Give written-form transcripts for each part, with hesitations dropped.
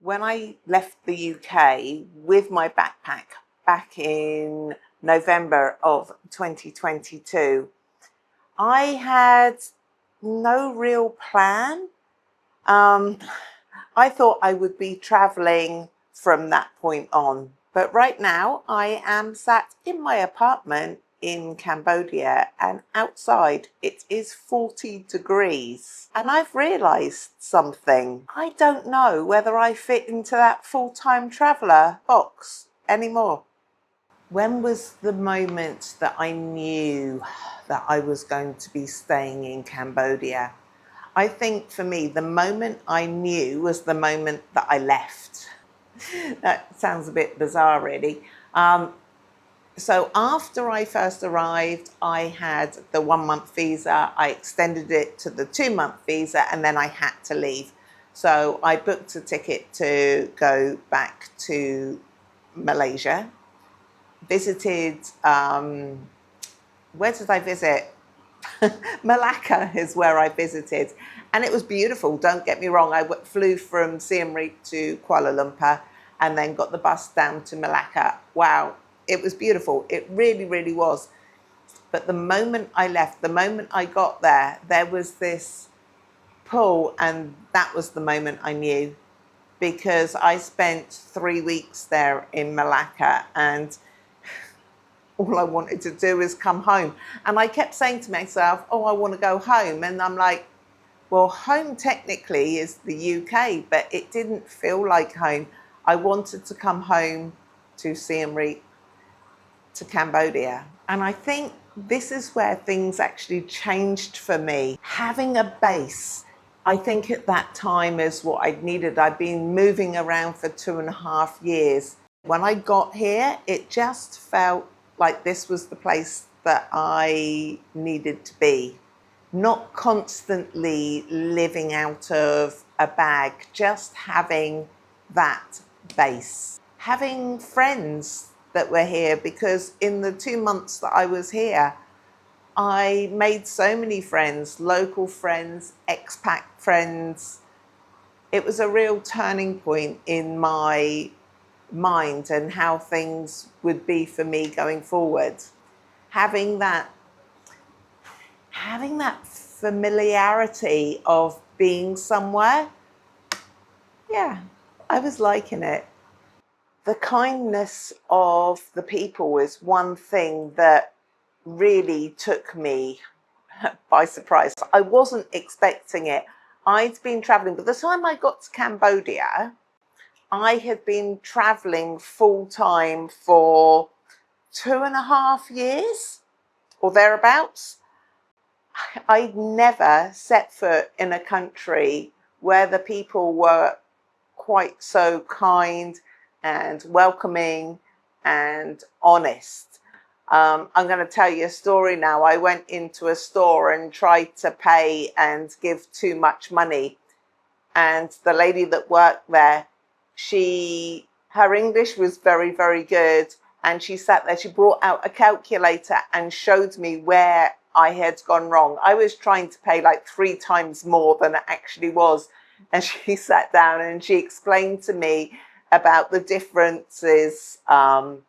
When I left the UK with my backpack back in November of 2022, I had no real plan. I thought I would be traveling from that point on. But right now I am sat in my apartment in Cambodia, and outside it is 40 degrees. And I've realised something. I don't know whether I fit into that full-time traveller box anymore. When was the moment that I knew that I was going to be staying in Cambodia? I think for me, the moment I knew was the moment that I left. That sounds a bit bizarre, really. So after I first arrived, I had the 1-month visa. I extended it to the 2-month visa, and then I had to leave. So I booked a ticket to go back to Malaysia. Visited, where did I visit? Malacca is where I visited, and it was beautiful. Don't get me wrong, I flew from Siem Reap to Kuala Lumpur and then got the bus down to Malacca. Wow, it was beautiful. It really, really was. But the moment I left, the moment I got there, there was this pull, and that was the moment I knew, because I spent 3 weeks there in Malacca, and all I wanted to do is come home. And I kept saying to myself, oh, I want to go home. And I'm like, well, home technically is the UK, but it didn't feel like home. I wanted to come home to Siem Reap, to Cambodia. And I think this is where things actually changed for me. Having a base, I think at that time is what I needed. I'd been moving around for 2.5 years. When I got here, it just felt like this was the place that I needed to be. Not constantly living out of a bag, just having that base. Having friends that were here, because in the 2 months that I was here, I made so many friends, local friends, expat friends. It was a real turning point in my mind and how things would be for me going forward. Having that familiarity of being somewhere, yeah, I was liking it. The kindness of the people is one thing that really took me by surprise. I wasn't expecting it. I'd been traveling, but the time I got to Cambodia, I had been traveling full-time for 2.5 years or thereabouts. I'd never set foot in a country where the people were quite so kind and welcoming and honest. I'm going to tell you a story now. I went into a store and tried to pay and give too much money. And the lady that worked there, her English was very, very good. And she sat there, she brought out a calculator and showed me where I had gone wrong. I was trying to pay like 3 times more than it actually was. And she sat down and she explained to me about the differences, not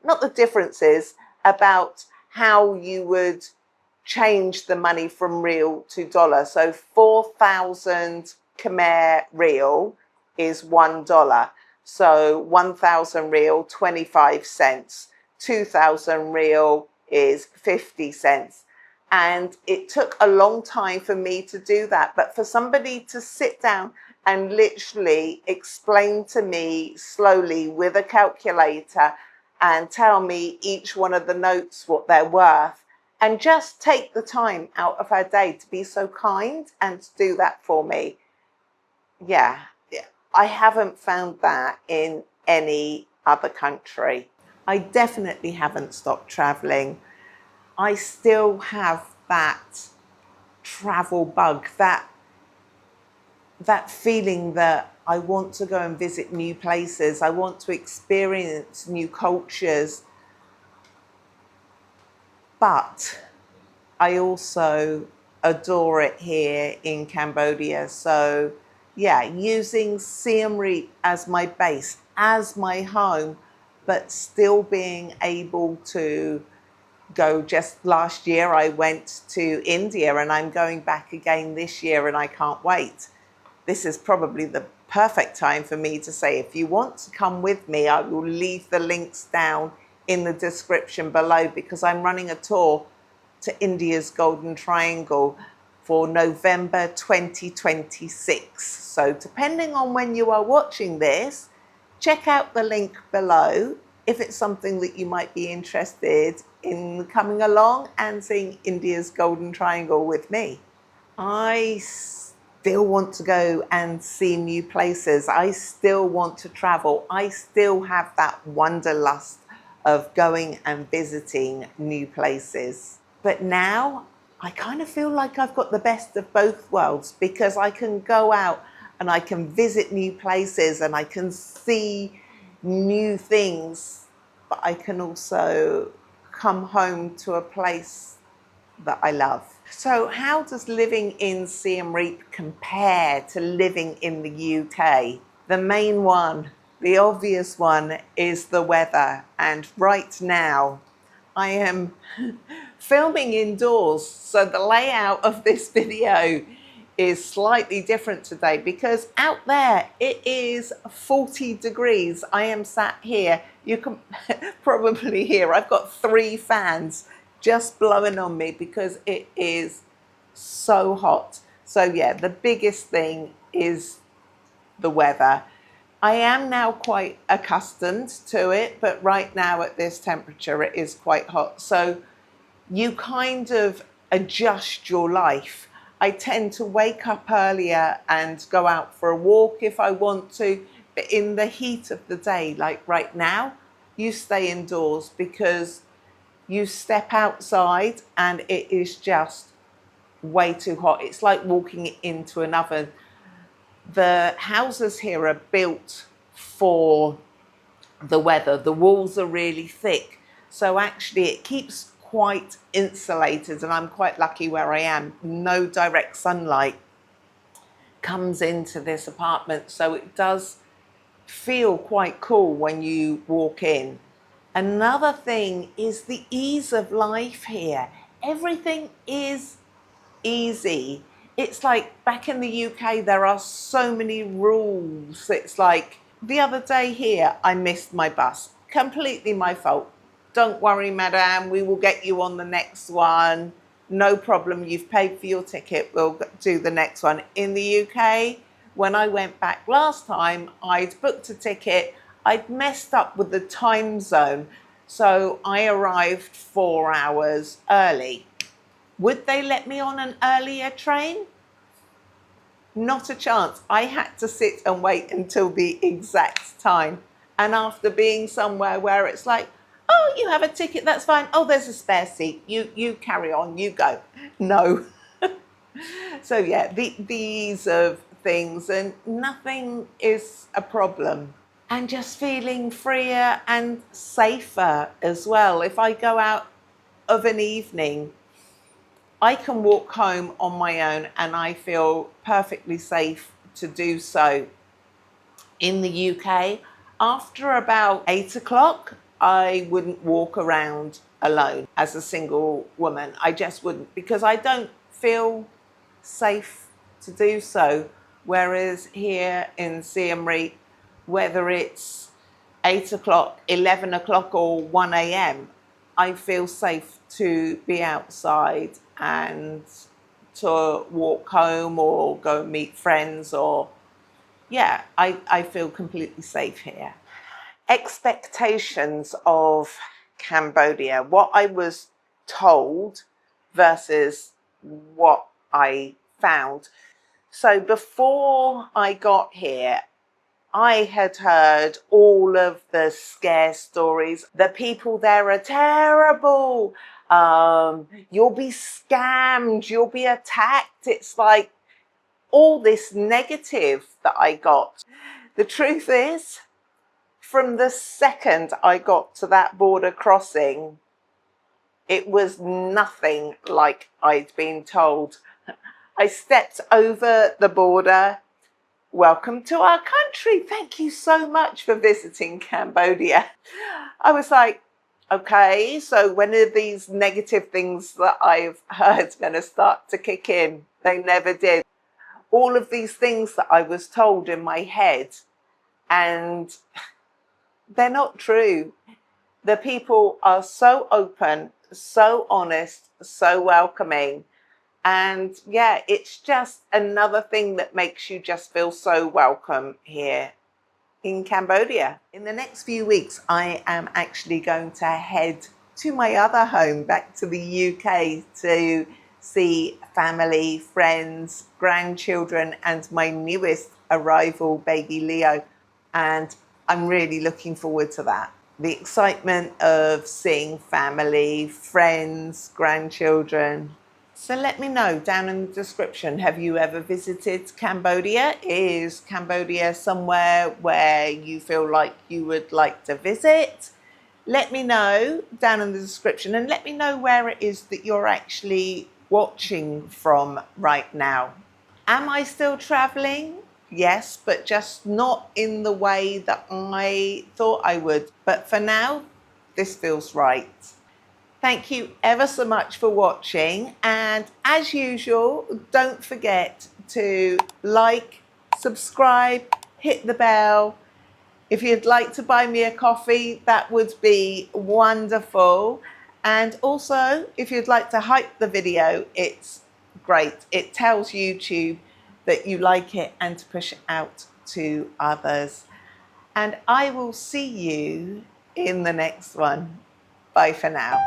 the differences, about how you would change the money from real to dollar. So 4,000 Khmer real is $1. So 1,000 real, 25 cents. 2,000 real is 50 cents. And it took a long time for me to do that. But for somebody to sit down and literally explain to me slowly with a calculator and tell me each one of the notes what they're worth, and just take the time out of her day to be so kind and to do that for me. Yeah, I haven't found that in any other country. I definitely haven't stopped traveling. I still have that travel bug, that feeling that I want to go and visit new places. I want to experience new cultures. But I also adore it here in Cambodia. So yeah, using Siem Reap as my base, as my home, but still being able to go. Just last year I went to India and I'm going back again this year and I can't wait. This is probably the perfect time for me to say, if you want to come with me, I will leave the links down in the description below, because I'm running a tour to India's Golden Triangle for November 2026. So depending on when you are watching this, check out the link below if it's something that you might be interested in coming along and seeing India's Golden Triangle with me. I still want to go and see new places. I still want to travel. I still have that wanderlust of going and visiting new places. But now I kind of feel like I've got the best of both worlds, because I can go out and I can visit new places and I can see new things, but I can also come home to a place that I love. So how does living in Siem Reap compare to living in the UK? The main one, the obvious one, is the weather. And right now I am filming indoors, so the layout of this video is slightly different today, because out there it is 40 degrees. I am sat here, you can probably hear I've got 3 fans just blowing on me because it is so hot. So yeah, the biggest thing is the weather. I am now quite accustomed to it, but right now at this temperature it is quite hot. So you kind of adjust your life. I tend to wake up earlier and go out for a walk if I want to, but in the heat of the day, like right now, you stay indoors, because you step outside and it is just way too hot. It's like walking into an oven. The houses here are built for the weather. The walls are really thick, so actually it keeps quite insulated, and I'm quite lucky where I am. No direct sunlight comes into this apartment, so it does feel quite cool when you walk in. Another thing is the ease of life here. Everything is easy. It's like back in the UK, there are so many rules. It's like the other day here, I missed my bus. Completely my fault. Don't worry, madam, we will get you on the next one. No problem, you've paid for your ticket, we'll do the next one. In the UK, when I went back last time, I'd booked a ticket. I'd messed up with the time zone, so I arrived 4 hours early. Would they let me on an earlier train? Not a chance. I had to sit and wait until the exact time. And after being somewhere where it's like, oh, you have a ticket, that's fine. Oh, there's a spare seat. You carry on, you go. No. So yeah, these of things, and nothing is a problem. And just feeling freer and safer as well. If I go out of an evening, I can walk home on my own and I feel perfectly safe to do so. In the UK, after about 8 o'clock, I wouldn't walk around alone as a single woman. I just wouldn't, because I don't feel safe to do so. Whereas here in Siem Reap, whether it's 8 o'clock, 11 o'clock or 1 a.m., I feel safe to be outside and to walk home or go and meet friends, or yeah, I feel completely safe here. Expectations of Cambodia, what I was told versus what I found. So before I got here, I had heard all of the scare stories. The people there are terrible. You'll be scammed. You'll be attacked. It's like all this negative that I got. The truth is, from the second I got to that border crossing, it was nothing like I'd been told. I stepped over the border. welcome to our country. Thank you so much for visiting Cambodia. I was like, okay, so when are these negative things that I've heard going to start to kick in? They never did. All of these things that I was told in my head, and they're not true. The people are so open, so honest, so welcoming. And yeah, it's just another thing that makes you just feel so welcome here in Cambodia. In the next few weeks, I am actually going to head to my other home, back to the UK, to see family, friends, grandchildren, and my newest arrival, baby Leo. And I'm really looking forward to that. The excitement of seeing family, friends, grandchildren. So let me know down in the description, have you ever visited Cambodia? Is Cambodia somewhere where you feel like you would like to visit? Let me know down in the description, and let me know where it is that you're actually watching from right now. Am I still traveling? Yes, but just not in the way that I thought I would. But for now, this feels right. Thank you ever so much for watching, and as usual, don't forget to like, subscribe, hit the bell. If you'd like to buy me a coffee, that would be wonderful. And also, if you'd like to hype the video, it's great. It tells YouTube that you like it and to push it out to others. And I will see you in the next one. Bye for now.